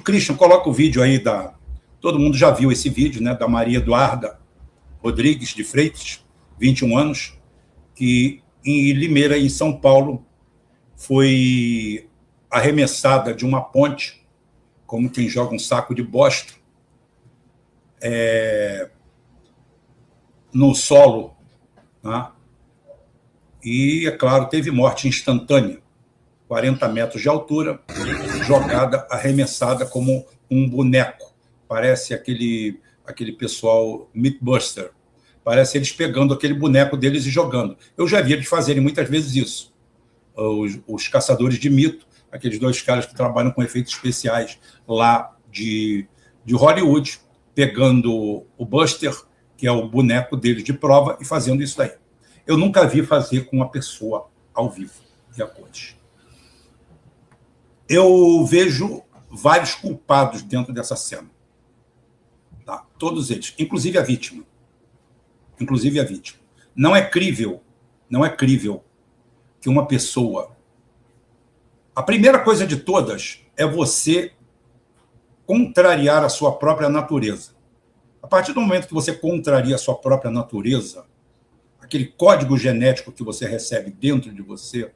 Christian, coloca o vídeo aí da... Todo mundo já viu esse vídeo, né? Da Maria Eduarda Rodrigues de Freitas, 21 anos, que em Limeira, em São Paulo, foi arremessada de uma ponte, como quem joga um saco de bosta, no solo, né? E, é claro, teve morte instantânea, 40 metros de altura, jogada, arremessada como um boneco. Parece aquele pessoal Mythbuster. Parece eles pegando aquele boneco deles e jogando. Eu já vi eles fazerem muitas vezes isso. Os caçadores de mito, aqueles dois caras que trabalham com efeitos especiais lá de Hollywood, pegando o Buster, que é o boneco deles de prova, e fazendo isso daí. Eu nunca vi fazer com uma pessoa ao vivo e a cores. Eu vejo vários culpados dentro dessa cena. Tá? Todos eles, inclusive a vítima. Inclusive a vítima. Não é crível que uma pessoa... A primeira coisa de todas é você contrariar a sua própria natureza. A partir do momento que você contraria a sua própria natureza, aquele código genético que você recebe dentro de você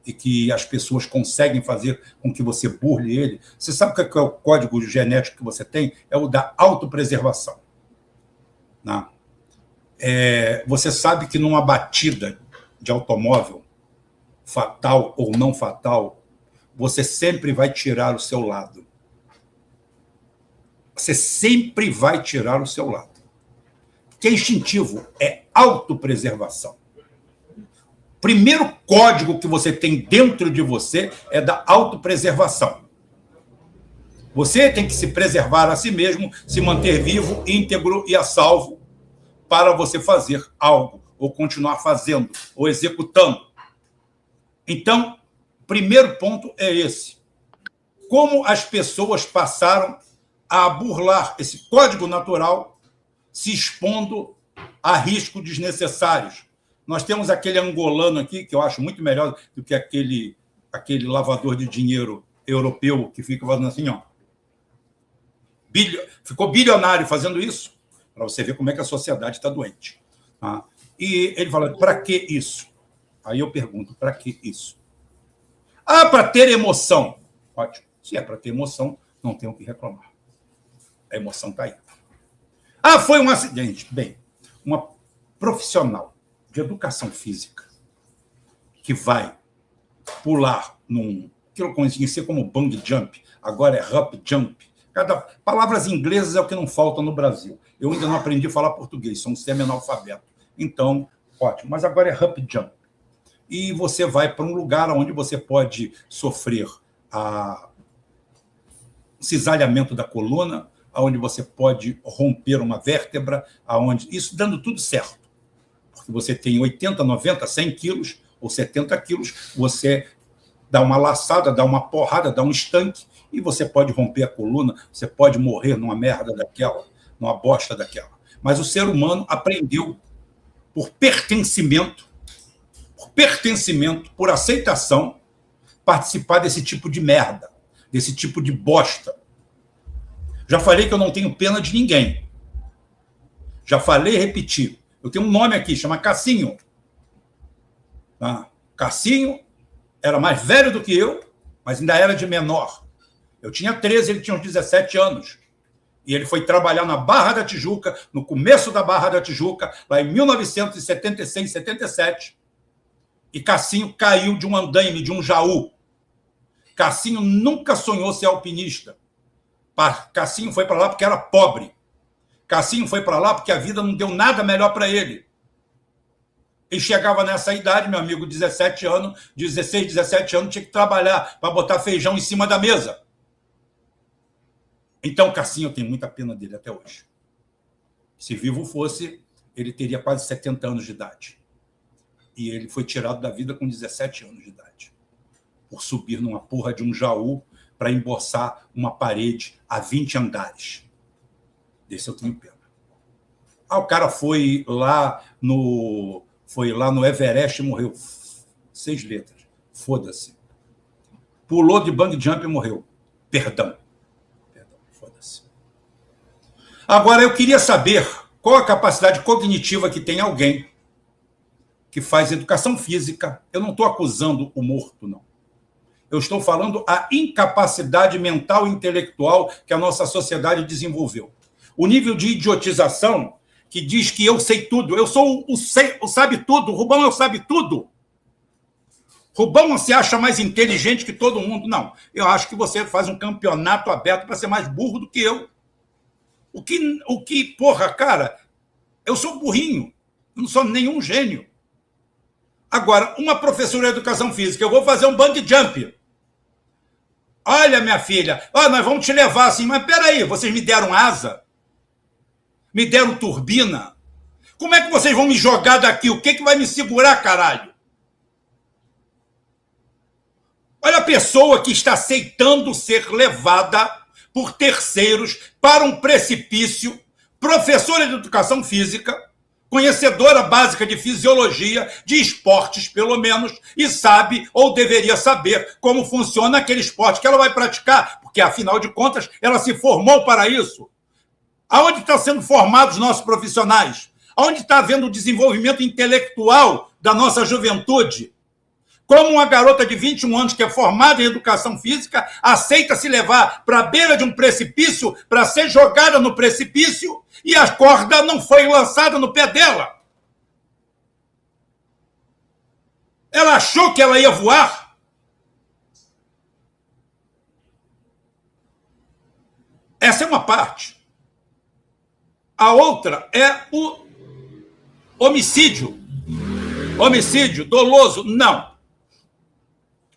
e que as pessoas conseguem fazer com que você burle ele, você sabe o que é o código genético que você tem? É o da autopreservação. Né? Você sabe que numa batida de automóvel, fatal ou não fatal, você sempre vai tirar o seu lado. Você sempre vai tirar o seu lado. Que é instintivo, é autopreservação. O primeiro código que você tem dentro de você é da autopreservação. Você tem que se preservar a si mesmo, se manter vivo, íntegro e a salvo para você fazer algo, ou continuar fazendo, ou executando. Então, o primeiro ponto é esse. Como as pessoas passaram a burlar esse código natural, se expondo a riscos desnecessários. Nós temos aquele angolano aqui, que eu acho muito melhor do que aquele lavador de dinheiro europeu que fica fazendo assim, ó. Ficou bilionário fazendo isso, para você ver como é que a sociedade está doente. Tá? E ele fala, para que isso? Aí eu pergunto, para que isso? Ah, para ter emoção. Ótimo. Se é para ter emoção, não tem o que reclamar. A emoção está aí. Ah, foi um acidente. Bem, uma profissional de educação física que vai pular que eu conhecia como bungee jump, agora é hop jump. Palavras inglesas é o que não falta no Brasil. Eu ainda não aprendi a falar português, sou um semi-analfabeto. Então, ótimo. Mas agora é hop jump. E você vai para um lugar onde você pode sofrer cisalhamento da coluna, onde você pode romper uma vértebra, isso dando tudo certo. Porque você tem 80, 90, 100 quilos ou 70 quilos, você dá uma laçada, dá uma porrada, dá um estanque, e você pode romper a coluna, você pode morrer numa merda daquela, numa bosta daquela. Mas o ser humano aprendeu, por pertencimento, por aceitação, participar desse tipo de merda, desse tipo de bosta. Já falei que eu não tenho pena de ninguém. Já falei e repeti. Eu tenho um nome aqui, chama Cassinho. Tá? Cassinho era mais velho do que eu, mas ainda era de menor. Eu tinha 13, ele tinha uns 17 anos. E ele foi trabalhar na Barra da Tijuca, no começo da Barra da Tijuca, lá em 1976, 77. E Cassinho caiu de um andaime, de um Jaú. Cassinho nunca sonhou ser alpinista. Cassinho foi para lá porque era pobre. Cassinho foi para lá porque a vida não deu nada melhor para ele. Ele chegava nessa idade, meu amigo, 17 anos, 16, 17 anos, tinha que trabalhar para botar feijão em cima da mesa. Então, Cassinho, eu tenho muita pena dele até hoje. Se vivo fosse, ele teria quase 70 anos de idade. E ele foi tirado da vida com 17 anos de idade. Por subir numa porra de um Jaú para emboçar uma parede a 20 andares. Desse eu tenho pena. O cara foi lá no Everest e morreu. 6 letras. Foda-se. Pulou de bungee jump e morreu. Perdão. Agora, eu queria saber qual a capacidade cognitiva que tem alguém que faz educação física. Eu não estou acusando o morto, não. Eu estou falando a incapacidade mental e intelectual que a nossa sociedade desenvolveu. O nível de idiotização que diz que eu sei tudo, eu sou o sabe tudo, o Rubão é o sabe tudo. Rubão se acha mais inteligente que todo mundo. Não, eu acho que você faz um campeonato aberto para ser mais burro do que eu. Porra, cara, eu sou burrinho, eu não sou nenhum gênio. Agora, uma professora de educação física, eu vou fazer um bungee jump. Olha, minha filha, nós vamos te levar assim, mas peraí, vocês me deram asa? Me deram turbina? Como é que vocês vão me jogar daqui? O que vai me segurar, caralho? Olha a pessoa que está aceitando ser levada por terceiros para um precipício, professora de educação física, conhecedora básica de fisiologia, de esportes, pelo menos, e sabe, ou deveria saber, como funciona aquele esporte que ela vai praticar, porque, afinal de contas, ela se formou para isso. Aonde estão sendo formados os nossos profissionais? Aonde está havendo o desenvolvimento intelectual da nossa juventude? Como uma garota de 21 anos que é formada em educação física aceita se levar para a beira de um precipício para ser jogada no precipício e a corda não foi lançada no pé dela? Ela achou que ela ia voar? Essa é uma parte. A outra é o homicídio. Homicídio doloso, não.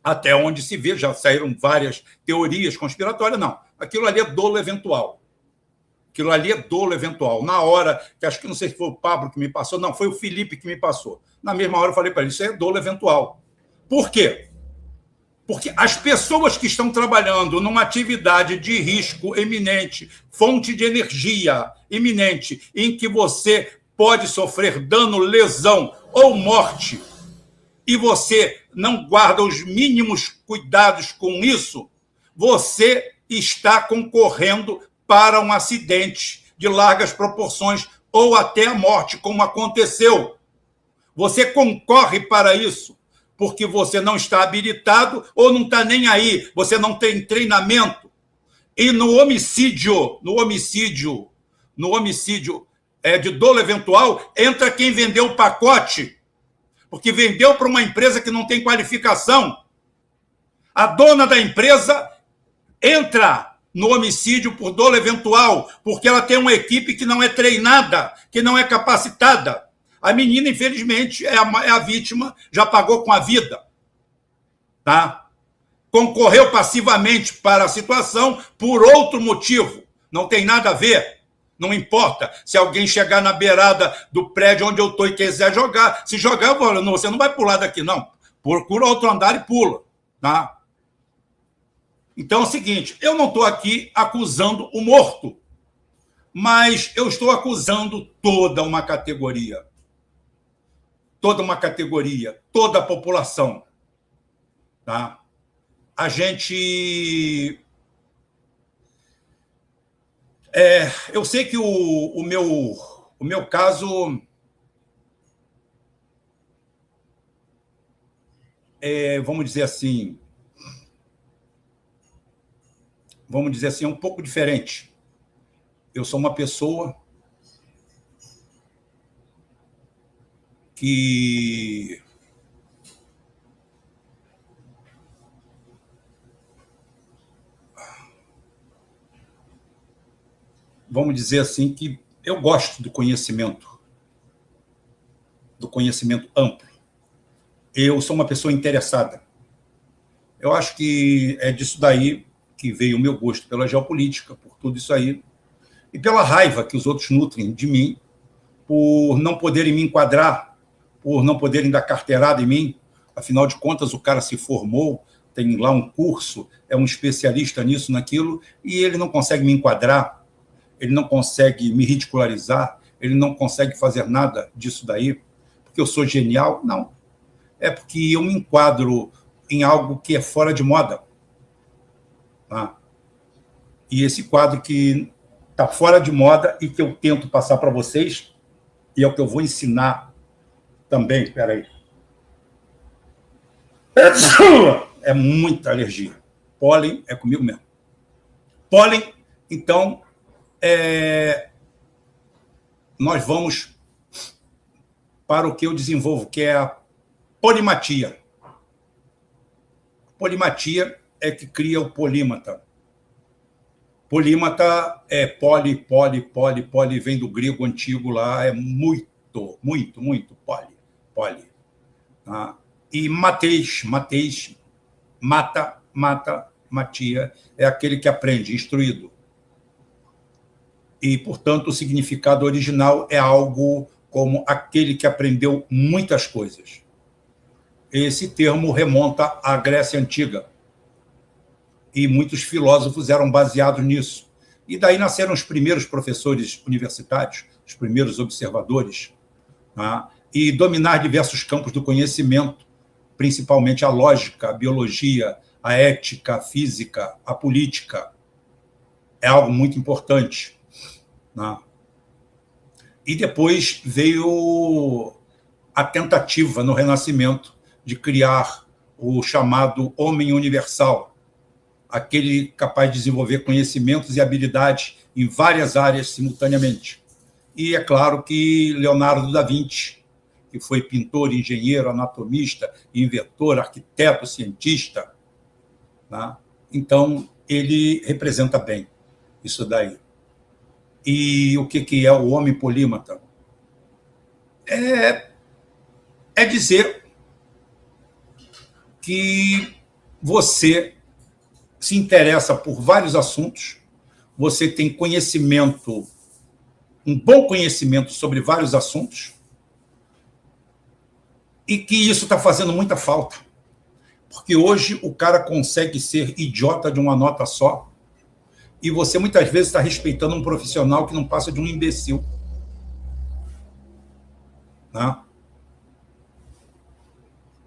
Até onde se vê, já saíram várias teorias conspiratórias, não. Aquilo ali é dolo eventual. Aquilo ali é dolo eventual. Na hora, que acho que não sei se foi o Pablo que me passou, não, foi o Felipe que me passou. Na mesma hora eu falei para ele, isso é dolo eventual. Por quê? Porque as pessoas que estão trabalhando numa atividade de risco eminente, fonte de energia iminente, em que você pode sofrer dano, lesão ou morte, e você não guarda os mínimos cuidados com isso, você está concorrendo para um acidente de largas proporções ou até a morte, como aconteceu. Você concorre para isso porque você não está habilitado ou não está nem aí, você não tem treinamento. E no homicídio de dolo eventual, entra quem vendeu o pacote, porque vendeu para uma empresa que não tem qualificação. A dona da empresa entra no homicídio por dolo eventual, porque ela tem uma equipe que não é treinada, que não é capacitada. A menina, infelizmente, é a vítima, já pagou com a vida. Tá? Concorreu passivamente para a situação por outro motivo. Não tem nada a ver. Não importa se alguém chegar na beirada do prédio onde eu estou e quiser jogar. Se jogar, eu falo, não, você não vai pular daqui, não. Procura outro andar e pula. Tá? Então é o seguinte, eu não estou aqui acusando o morto, mas eu estou acusando toda uma categoria. Toda uma categoria, toda a população. Tá? A gente... eu sei que o meu caso vamos dizer assim, é um pouco diferente. Eu sou uma pessoa que vamos dizer assim, que eu gosto do conhecimento amplo. Eu sou uma pessoa interessada. Eu acho que é disso daí que veio o meu gosto pela geopolítica, por tudo isso aí, e pela raiva que os outros nutrem de mim, por não poderem me enquadrar, por não poderem dar carteirada em mim. Afinal de contas, o cara se formou, tem lá um curso, é um especialista nisso, naquilo, e ele não consegue me enquadrar, ele não consegue me ridicularizar, ele não consegue fazer nada disso daí, porque eu sou genial. Não. É porque eu me enquadro em algo que é fora de moda. Tá? E esse quadro que está fora de moda e que eu tento passar para vocês, e é o que eu vou ensinar também. Espera aí. É muita alergia. Pólen é comigo mesmo. Pólen, então, nós vamos para o que eu desenvolvo, que é a polimatia. Polimatia é que cria o polímata. Polímata é poli, vem do grego antigo lá, é muito, poli. Tá? E mateis, matia, é aquele que aprende, instruído. E, portanto, o significado original é algo como aquele que aprendeu muitas coisas. Esse termo remonta à Grécia Antiga. E muitos filósofos eram baseados nisso. E daí nasceram os primeiros professores universitários, os primeiros observadores, tá? E dominar diversos campos do conhecimento, principalmente a lógica, a biologia, a ética, a física, a política, é algo muito importante, tá? E depois veio a tentativa no Renascimento de criar o chamado homem universal, aquele capaz de desenvolver conhecimentos e habilidades em várias áreas simultaneamente. E é claro que Leonardo da Vinci, que foi pintor, engenheiro, anatomista, inventor, arquiteto, cientista, tá? Então, ele representa bem isso daí. E o que é o homem polímata? É dizer que você se interessa por vários assuntos, você tem conhecimento, um bom conhecimento sobre vários assuntos, e que isso está fazendo muita falta. Porque hoje o cara consegue ser idiota de uma nota só, e você muitas vezes está respeitando um profissional que não passa de um imbecil. Né?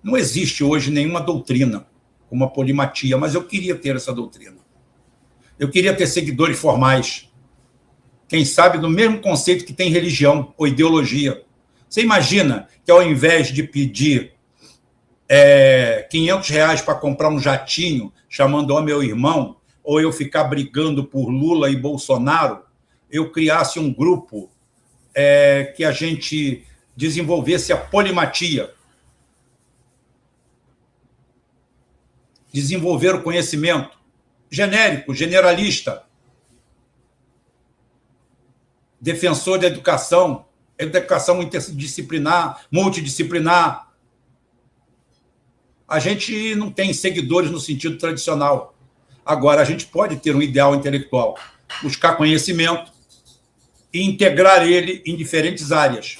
Não existe hoje nenhuma doutrina como a polimatia, mas eu queria ter essa doutrina. Eu queria ter seguidores formais. Quem sabe no mesmo conceito que tem religião ou ideologia. Você imagina que ao invés de pedir R$500 para comprar um jatinho, chamando o meu irmão, ou eu ficar brigando por Lula e Bolsonaro, eu criasse um grupo que a gente desenvolvesse a polimatia, desenvolver o conhecimento genérico, generalista, defensor da educação interdisciplinar, multidisciplinar. A gente não tem seguidores no sentido tradicional. Agora, a gente pode ter um ideal intelectual, buscar conhecimento e integrar ele em diferentes áreas.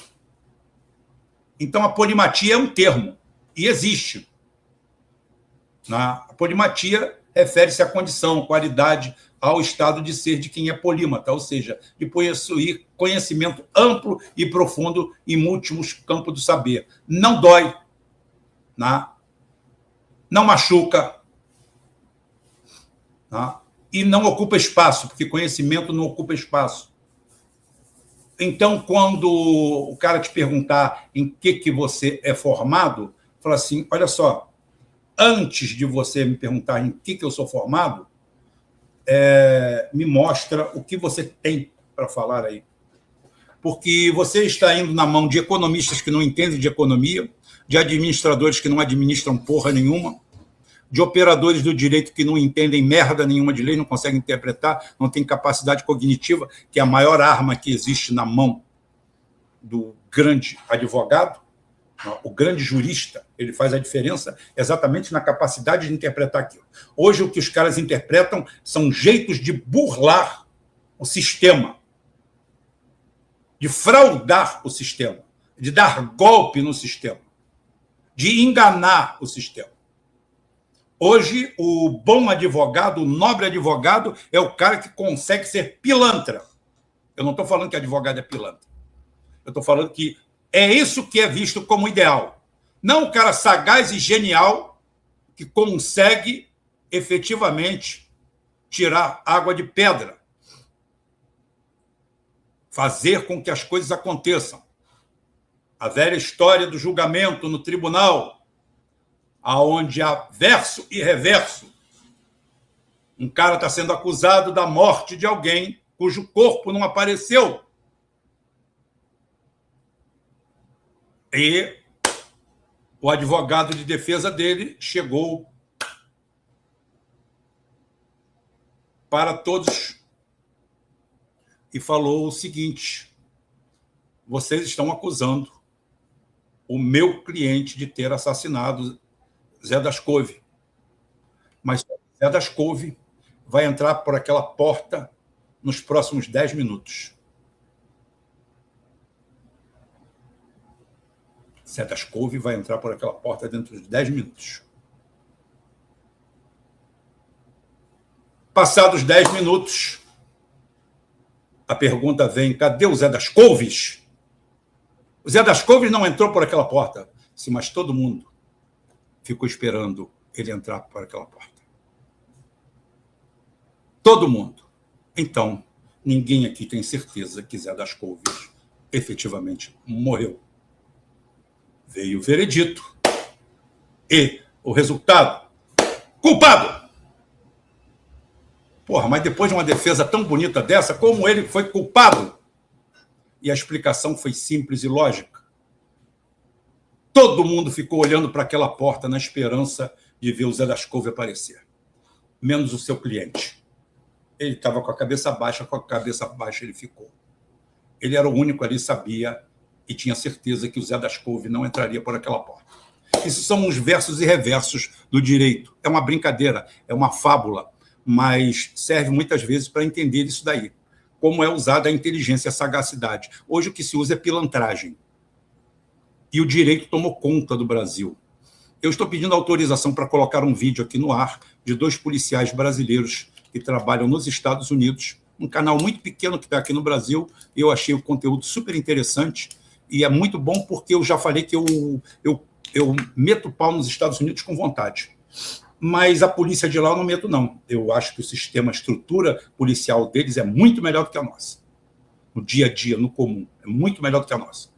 Então, a polimatia é um termo, e existe. A polimatia refere-se à condição, qualidade, ao estado de ser de quem é polímata, ou seja, de possuir conhecimento amplo e profundo em múltiplos campos do saber. Não dói, não machuca, e não ocupa espaço, porque conhecimento não ocupa espaço. Então, quando o cara te perguntar em que você é formado, fala assim, olha só, antes de você me perguntar em que eu sou formado, me mostra o que você tem para falar aí. Porque você está indo na mão de economistas que não entendem de economia, de administradores que não administram porra nenhuma, de operadores do direito que não entendem merda nenhuma de lei, não conseguem interpretar, não têm capacidade cognitiva, que é a maior arma que existe na mão do grande advogado. O grande jurista, ele faz a diferença exatamente na capacidade de interpretar aquilo. Hoje, o que os caras interpretam são jeitos de burlar o sistema, de fraudar o sistema, de dar golpe no sistema, de enganar o sistema. Hoje, o bom advogado, o nobre advogado, é o cara que consegue ser pilantra. Eu não estou falando que advogado é pilantra. Eu estou falando que é isso que é visto como ideal. Não o cara sagaz e genial que consegue efetivamente tirar água de pedra. fazer com que as coisas aconteçam. A velha história do julgamento no tribunal, aonde há verso e reverso. Um cara está sendo acusado da morte de alguém cujo corpo não apareceu. E o advogado de defesa dele chegou para todos e falou o seguinte: vocês estão acusando o meu cliente de ter assassinado Zé das Couve. Mas Zé das Couve vai entrar por aquela porta nos próximos 10 minutos. Zé das Couve vai entrar por aquela porta dentro de 10 minutos. Passados 10 minutos, a pergunta vem: cadê o Zé das Couves? O Zé das Couves não entrou por aquela porta. Sim, mas todo mundo ficou esperando ele entrar por aquela porta. Todo mundo. Então, ninguém aqui tem certeza que Zé das Couves efetivamente morreu. Veio o veredito. E o resultado: culpado! Porra, mas depois de uma defesa tão bonita dessa, como ele foi culpado? E a explicação foi simples e lógica. Todo mundo ficou olhando para aquela porta na esperança de ver o Zé das Couve aparecer. Menos o seu cliente. Ele estava com a cabeça baixa ele ficou. Ele era o único ali, sabia e tinha certeza que o Zé das Couve não entraria por aquela porta. Isso são os versos e reversos do direito. É uma brincadeira, é uma fábula, mas serve muitas vezes para entender isso daí. Como é usada a inteligência e a sagacidade. Hoje o que se usa é pilantragem. E o direito tomou conta do Brasil. Eu estou pedindo autorização para colocar um vídeo aqui no ar de 2 policiais brasileiros que trabalham nos Estados Unidos, um canal muito pequeno que está aqui no Brasil. Eu achei o conteúdo super interessante e é muito bom porque eu já falei que eu meto o pau nos Estados Unidos com vontade. Mas a polícia de lá eu não meto, não. Eu acho que o sistema, a estrutura policial deles é muito melhor do que a nossa. No dia a dia, no comum. É muito melhor do que a nossa.